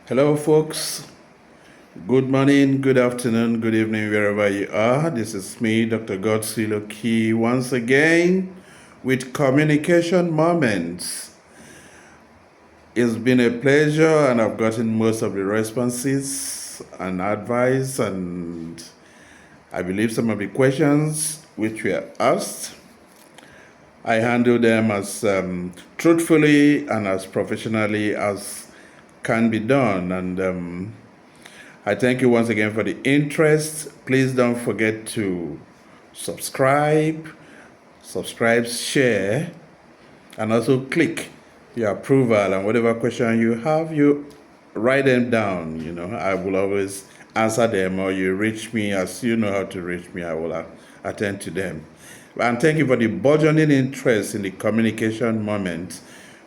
Hello, folks. Good morning, good afternoon, good evening, wherever you are. This is me, Dr. Godswill Akpabio, once again with Communication Moments. It's been a pleasure, and I've gotten most of the responses and advice, and I believe some of the questions which were asked. I handle them as truthfully and as professionally as can be done, and I thank you once again for the interest. Please don't forget to subscribe, share, and also click your approval, and whatever question you have, you write them down. I will always answer them, or you reach me as you know how to reach me. I will attend to them. And thank you for the burgeoning interest in the communication moment,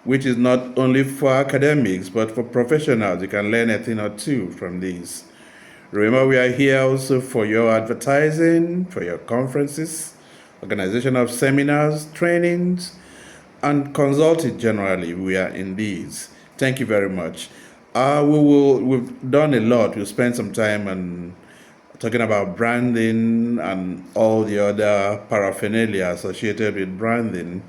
which is not only for academics, but for professionals. You can learn a thing or two from these. Remember, we are here also for your advertising, for your conferences, organization of seminars, trainings, and consulting generally. We are in these. Thank you very much. We've done a lot. We'll spend some time on talking about branding and all the other paraphernalia associated with branding.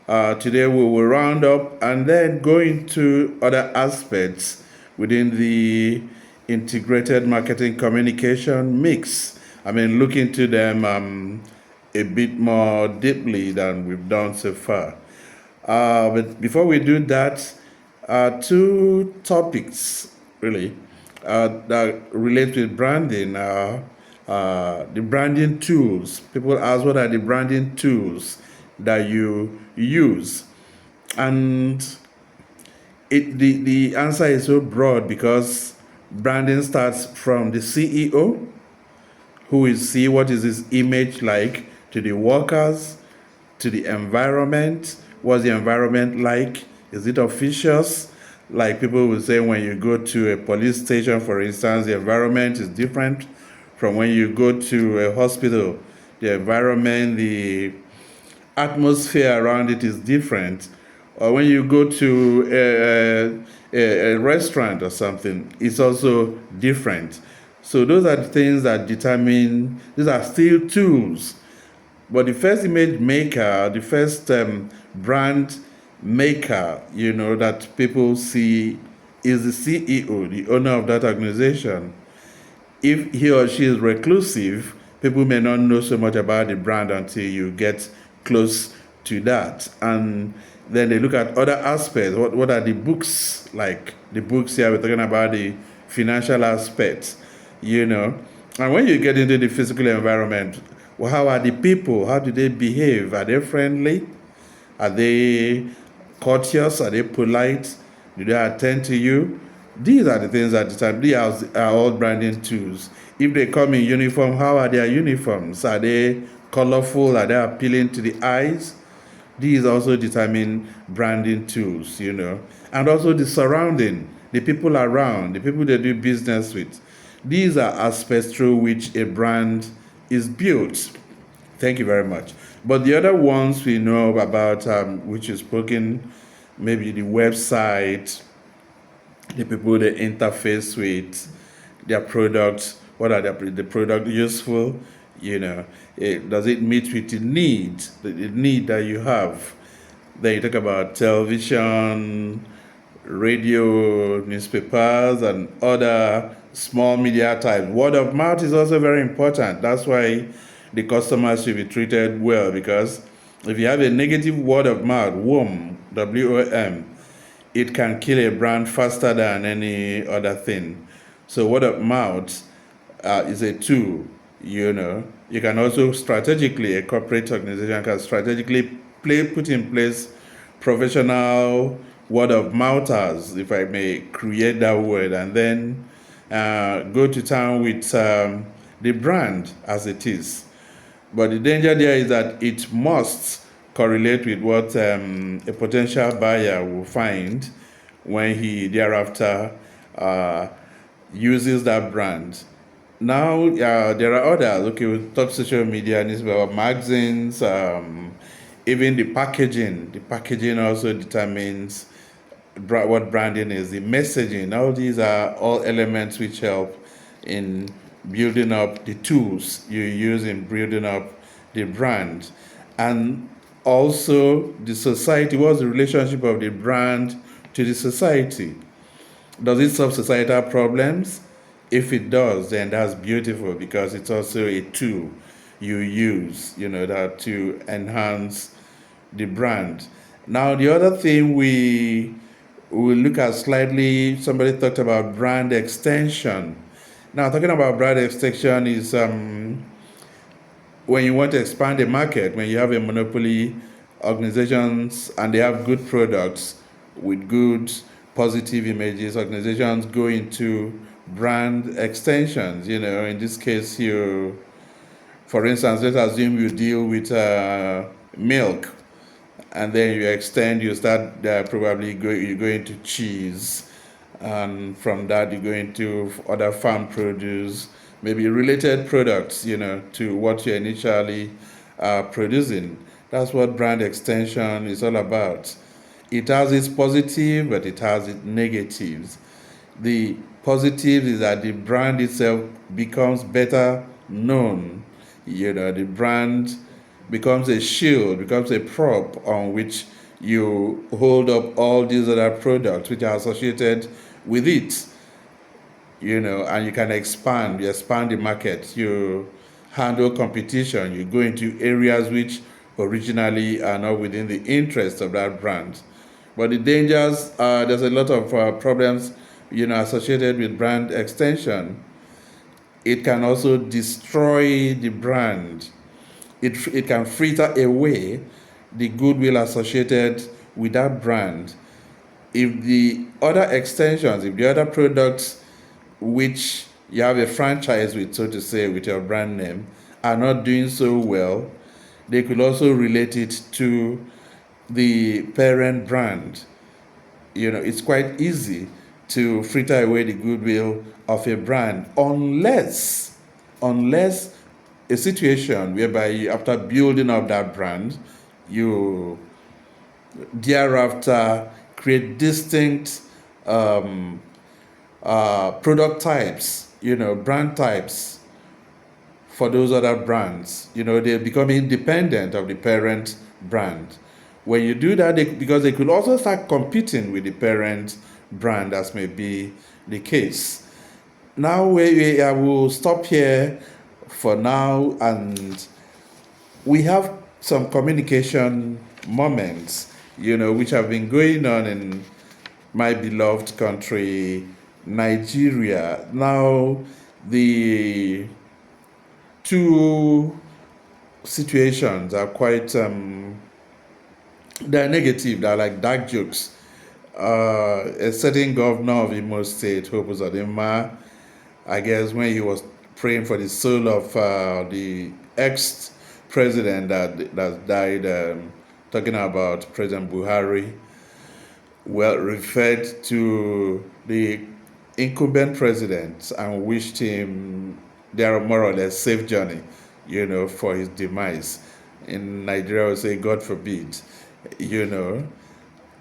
Today we will round up and then go into other aspects within the integrated marketing communication mix. Look into them a bit more deeply than we've done so far. But before we do that, two topics really that relate with branding are the branding tools. People ask, what are the branding tools that you use? And the answer is so broad because branding starts from the CEO, who will see what is his image like, to the workers, to the environment. What's the environment like? Is it officious? Like people will say, when you go to a police station, for instance, the environment is different from when you go to a hospital. The environment, the atmosphere around it is different. Or when you go to a restaurant or something, it's also different. So those are the things that determine, these are still tools. But the first image maker, the first brand maker, that people see is the CEO, the owner of that organization. If he or she is reclusive, people may not know so much about the brand until you get close to that. And then they look at other aspects. What are the books like? The books here, we're talking about the financial aspects, And when you get into the physical environment, well, how are the people? How do they behave? Are they friendly? Are they courteous? Are they polite? Do they attend to you? These are the things that determine. These are all branding tools. If they come in uniform, how are their uniforms? Are they colorful? Are they appealing to the eyes? These also determine branding tools, And also the surrounding, the people around, the people they do business with. These are aspects through which a brand is built. Thank you very much. But the other ones we know about, which is spoken, maybe the website, the people they interface with, their products, what are the product useful, does it meet with the need that you have? Then you talk about television, radio, newspapers, and other small media types. Word of mouth is also very important. That's why the customers should be treated well, because if you have a negative word of mouth, WOM, WOM, it can kill a brand faster than any other thing. So word of mouth is a tool, You can also strategically, a corporate organization can strategically put in place professional word of mouthers, if I may create that word, and then go to town with the brand as it is. But the danger there is that it must correlate with what a potential buyer will find when he thereafter uses that brand. Now, there are others. Okay, we talk social media, newspaper, magazines, even the packaging. The packaging also determines what branding is, the messaging. All these are all elements which help in building up the tools you use in building up the brand. And also the society. What's the relationship of the brand to the society? Does it solve societal problems? If it does, then that's beautiful, because it's also a tool you use, that to enhance the brand. Now, the other thing we will look at slightly, somebody talked about brand extension. Now, talking about brand extension is when you want to expand the market, when you have a monopoly organizations and they have good products with good positive images, organizations go into brand extensions. In this case, for instance, let's assume you deal with milk, and then you extend, you start you go into cheese, and from that you go into other farm produce, maybe related products, to what you're initially producing. That's what brand extension is all about. It has its positive, but it has its negatives. The positive is that the brand itself becomes better known. The brand becomes a shield, becomes a prop on which you hold up all these other products which are associated with it. And you can expand, you expand the market, you handle competition, you go into areas which originally are not within the interest of that brand. But the dangers, there's a lot of problems, associated with brand extension. It can also destroy the brand. It can fritter away the goodwill associated with that brand. If the other extensions, if the other products which you have a franchise with, so to say, with your brand name, are not doing so well, they could also relate it to the parent brand. It's quite easy to fritter away the goodwill of a brand, unless a situation whereby after building up that brand, you thereafter create distinct product types, brand types for those other brands. They become independent of the parent brand. When you do that, because they could also start competing with the parent brand, as may be the case. Now, I will stop here for now, and we have some communication moments, which have been going on in my beloved country, Nigeria. Now, the two situations are quite, they're negative, they're like dark jokes. A certain governor of Imo State, Hope Uzodinma, I guess when he was praying for the soul of the ex-president that died, talking about President Buhari, referred to the incumbent president and wished him more or less safe journey, for his demise. In Nigeria, we say, God forbid,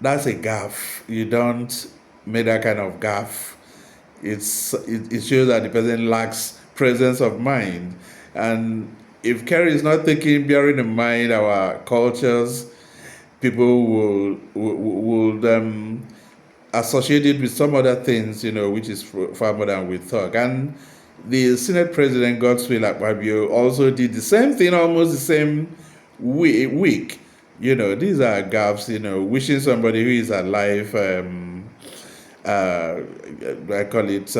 that's a gaffe. You don't make that kind of gaffe. It shows that the person lacks presence of mind. And if Kerry is not bearing in mind our cultures, people will associate it with some other things, which is far more than we thought. And the Senate President, Godswill Akpabio, also did the same thing almost the same week. These are gaffes, wishing somebody who is alive, I call it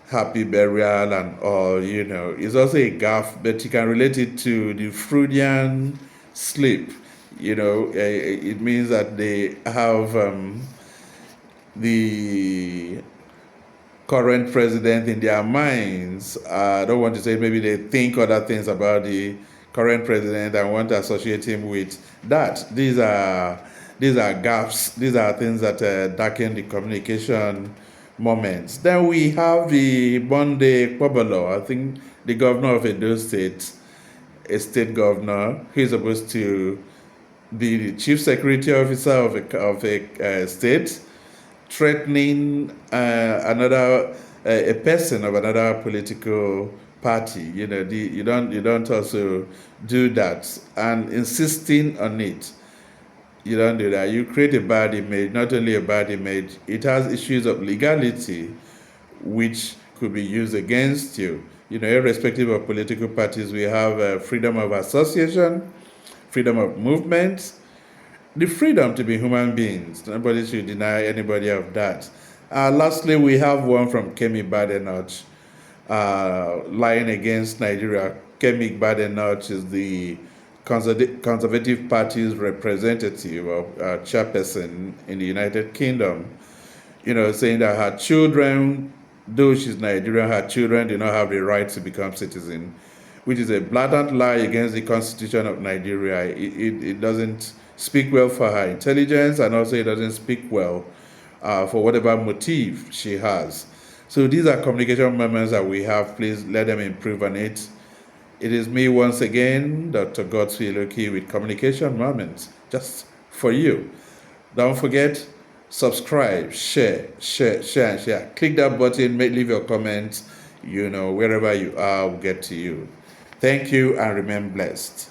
happy burial and all, It's also a gaffe, but you can relate it to the Freudian slip. It means that they have the current president in their minds. I don't want to say maybe they think other things about the current president and want to associate him with that. These are gaps. These are things that darken the communication moments. Then we have the Bonde Akpabio, I think the governor of Edo State, a state governor. He's supposed to the chief security officer of a state threatening a person of another political party. You don't also do that, and insisting on it. You don't do that. You create a bad image. Not only a bad image, it has issues of legality which could be used against you. Irrespective of political parties, we have freedom of association, freedom of movement, the freedom to be human beings. Nobody should deny anybody of that. Lastly, we have one from Kemi Badenoch, lying against Nigeria. Kemi Badenoch is the Conservative Party's representative or chairperson in the United Kingdom. Saying that her children, though she's Nigerian, her children do not have the right to become citizens, which is a blatant lie against the Constitution of Nigeria. It doesn't speak well for her intelligence, and also it doesn't speak well for whatever motive she has. So these are communication moments that we have. Please let them improve on it. It is me once again, Dr. Godswill Akpabio, with Communication Moments, just for you. Don't forget, subscribe, share, and share. Click that button, leave your comments. Wherever you are, will get to you. Thank you and remain blessed.